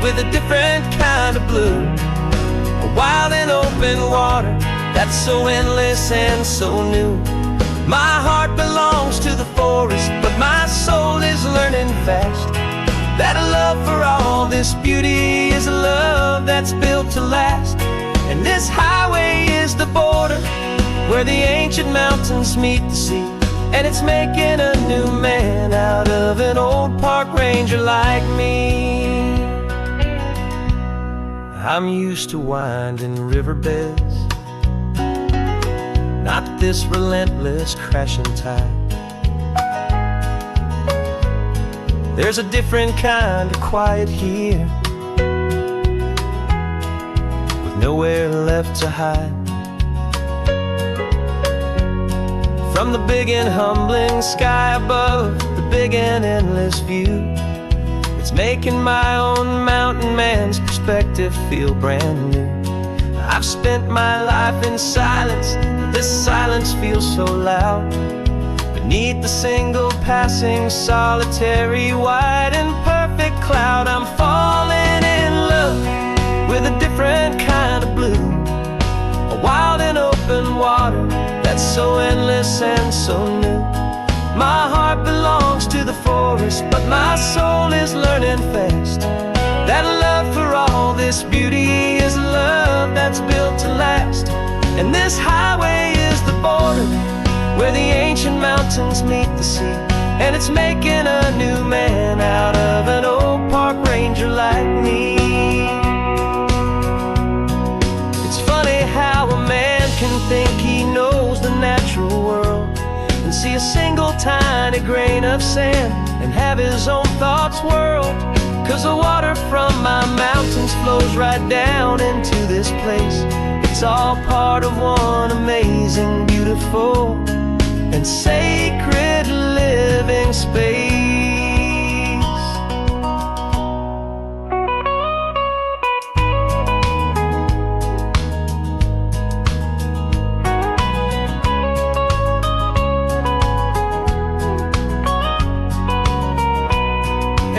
with a different kind of blue, a wild and open water that's so endless and so new. My heart belongs to the forest, but my soul is learning fast that a love for all this beauty is a love that's built to last. And this highway is the border where the ancient mountains meet the sea, and it's making a new man out of an old park ranger like me. I'm used to winding riverbeds, not this relentless crashing tide. There's a different kind of quiet here, with nowhere left to hide. From the big and humbling sky above, the big and endless view, it's making my own mountain man's perspective feel brand new. I've spent my life in silence, but this silence feels so loud. Beneath the single passing solitary white and perfect cloud, I'm falling in love with a different kind of blue, a wild and open water that's so endless and so new. My heart belongs to the forest, but my soul is learning fast that love for all this beauty is a love that's built to last. And this highway is the border where the ancient mountains meet the sea, and it's making a new man out of an old park ranger like me. It's funny how a man can think he knows the natural world and see a single tiny grain of sand and have his own thoughts whirled. 'Cause the water from my mountains flows right down into this place. It's all part of one amazing, beautiful, and sacred living space.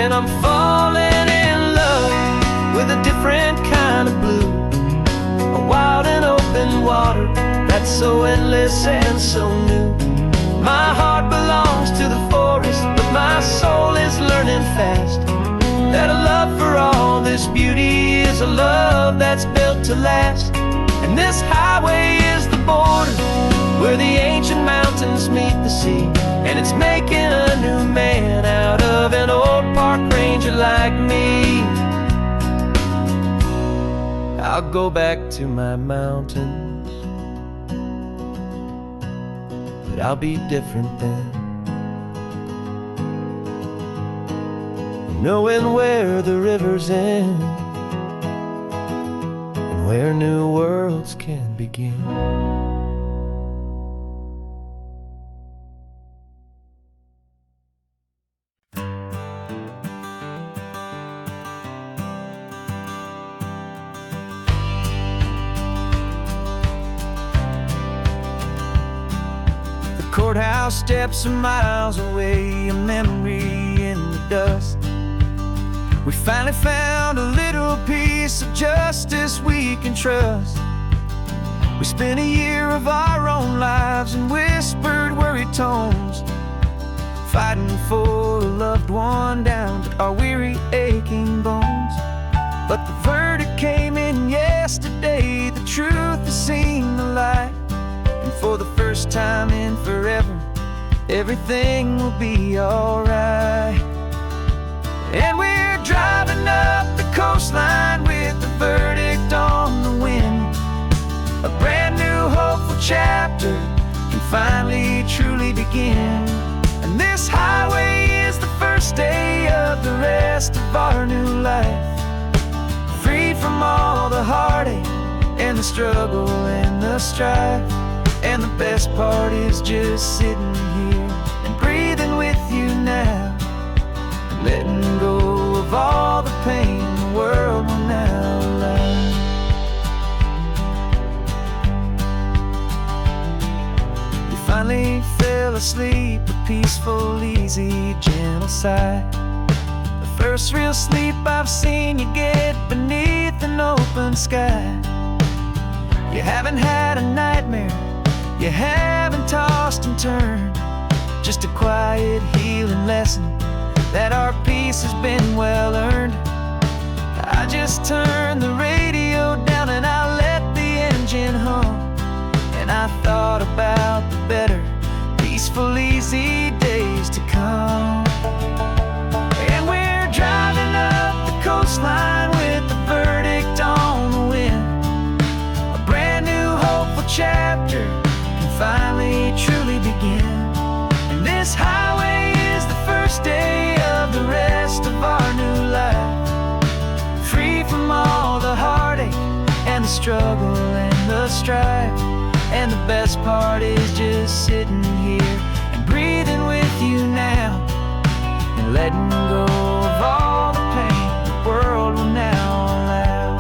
And I'm falling in love with a different kind of blue, a wild and open water that's so endless and so new. My heart belongs to the forest, but my soul is learning fast that a love for all this beauty is a love that's built to last. And this highway is the border where the ancient mountains meet the sea, and it's making a new man out of an old park ranger like me. I'll go back to my mountains, but I'll be different then, knowing where the rivers end and where new worlds can begin. Courthouse steps are miles away, a memory in the dust. We finally found a little piece of justice we can trust. We spent a year of our own lives in whispered, worried tones, fighting for a loved one down to our weary, aching bones. But the verdict came in yesterday, the truth has seen the light. for the first time in forever, everything will be alright. And we're driving up the coastline with the verdict on the wind. A brand new hopeful chapter can finally truly begin. And this highway is the first day of the rest of our new life, freed from all the heartache and the struggle and the strife. And the best part is just sitting here and breathing with you now, and letting go of all the pain the world will now allow. You finally fell asleep, a peaceful, easy, gentle sigh. The first real sleep I've seen you get beneath an open sky. You haven't had a nightmare, you haven't tossed and turned, just a quiet healing lesson that our peace has been well earned. I just turned the radio down and I let the engine hum, and I thought about the better, peaceful, easy days to come. And we're driving up the coastline with the verdict on the wind. A brand new hopeful chapter finally truly begin. And this highway is the first day of the rest of our new life, free from all the heartache and the struggle and the strife. And the best part is just sitting here and breathing with you now, and letting go of all the pain the world will now allow.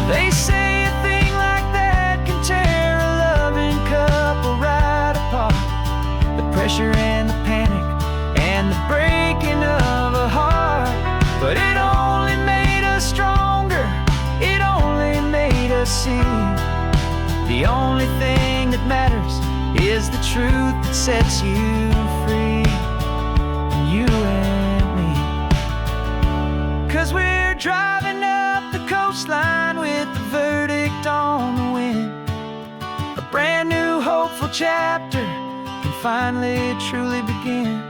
They say a thing like that can tear a loving couple right apart. The pressure and the panic and the breaking of a heart, but it only made us stronger, it only made us see the only thing that matters is the truth that sets you free, you and me. 'Cause we're driving up the coastline with the verdict on the wind. A brand new hopeful chapter can finally truly begin.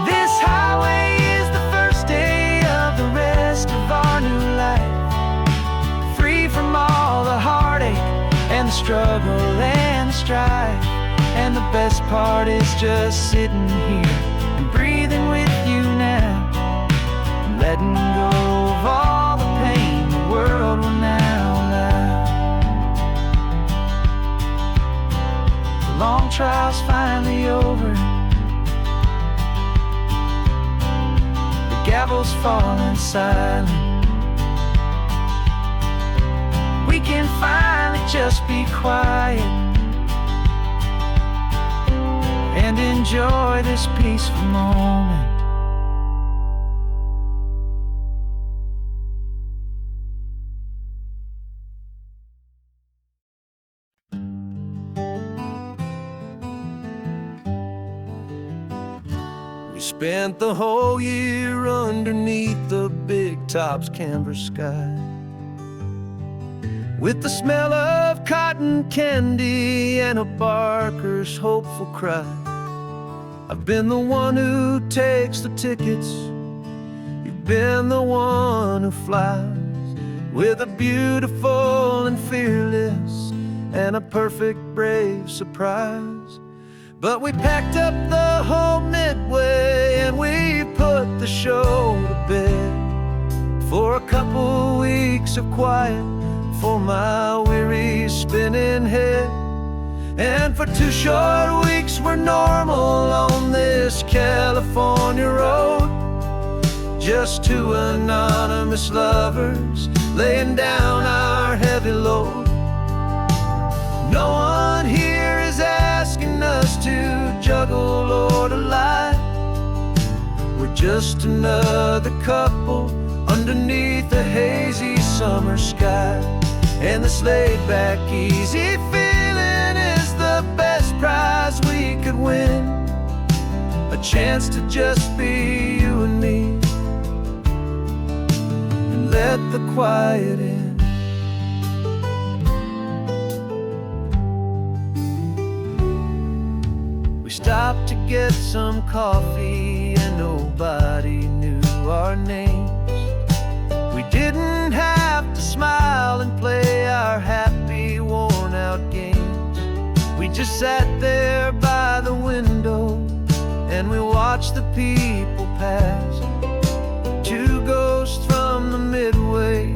This highway is the first day of the rest of our new life, free from all the heartache and the struggle and the strife. And the best part is just sitting here and breathing with you now, and letting go of all the pain the world will now allow. The long trial's finally over, the gavel's falling silent. We can finally just be quiet and enjoy this peaceful moment. We spent the whole year underneath the big top's canvas sky, with the smell of cotton candy and a barker's hopeful cry. I've been the one who takes the tickets, you've been the one who flies, with a beautiful and fearless and a perfect brave surprise. But we packed up the whole Midway and we put the show to bed, for a couple weeks of quiet for my weary spinning head. And for 2 short weeks we're normal on this California road, just 2 anonymous lovers laying down our heavy load. No one here is asking us to juggle or to lie. We're just another couple underneath a hazy summer sky. And this laid-back, easy feeling is the best prize we could win, a chance to just be you and me, and let the quiet in. stopped to get some coffee and nobody knew our names. We didn't have to smile and play our happy, worn-out games. We just sat there by the window and we watched the people pass. Two ghosts from the Midway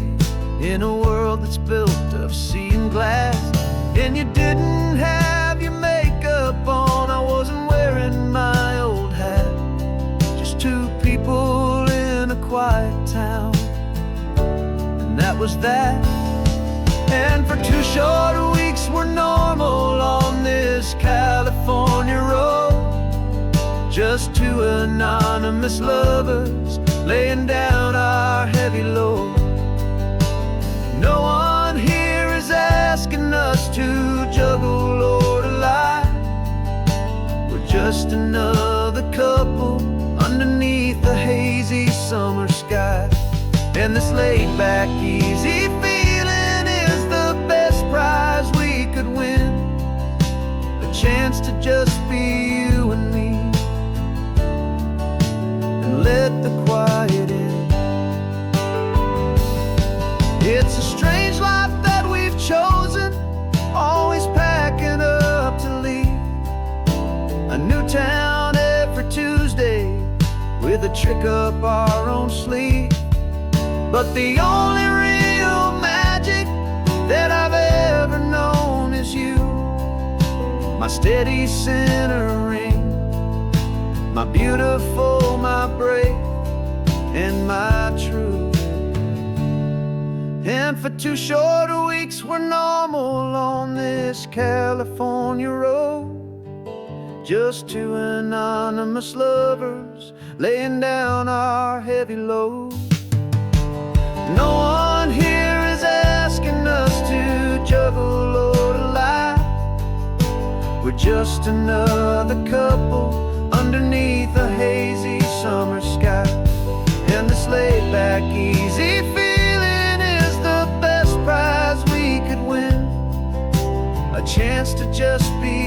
in a world that's built of sea and glass. And you didn't have your makeup on, I wasn't wearing my old hat. Just two people in a quiet town, and that was that. And for 2 short weeks we're normal on this California road. Just two anonymous lovers laying down our heavy load. No one here is asking us to juggle or to lie. We're just another couple underneath the hazy summer sky. And this laid-back, easy feeling is the best prize we could win. A chance to just be you and me, and let the quiet in. It's a strange life that we've chosen, always packing up to leave. A new town every Tuesday with a trick up our own sleeve. But the only real magic that I've ever known is you, my steady centering, my beautiful, my brave, and my true. And for 2 short weeks we're normal on this California road. Just two anonymous lovers laying down our heavy load. No one here is asking us to juggle or to lie. We're just another couple underneath a hazy summer sky. And this laid-back, easy feeling is the best prize we could win. A chance to just be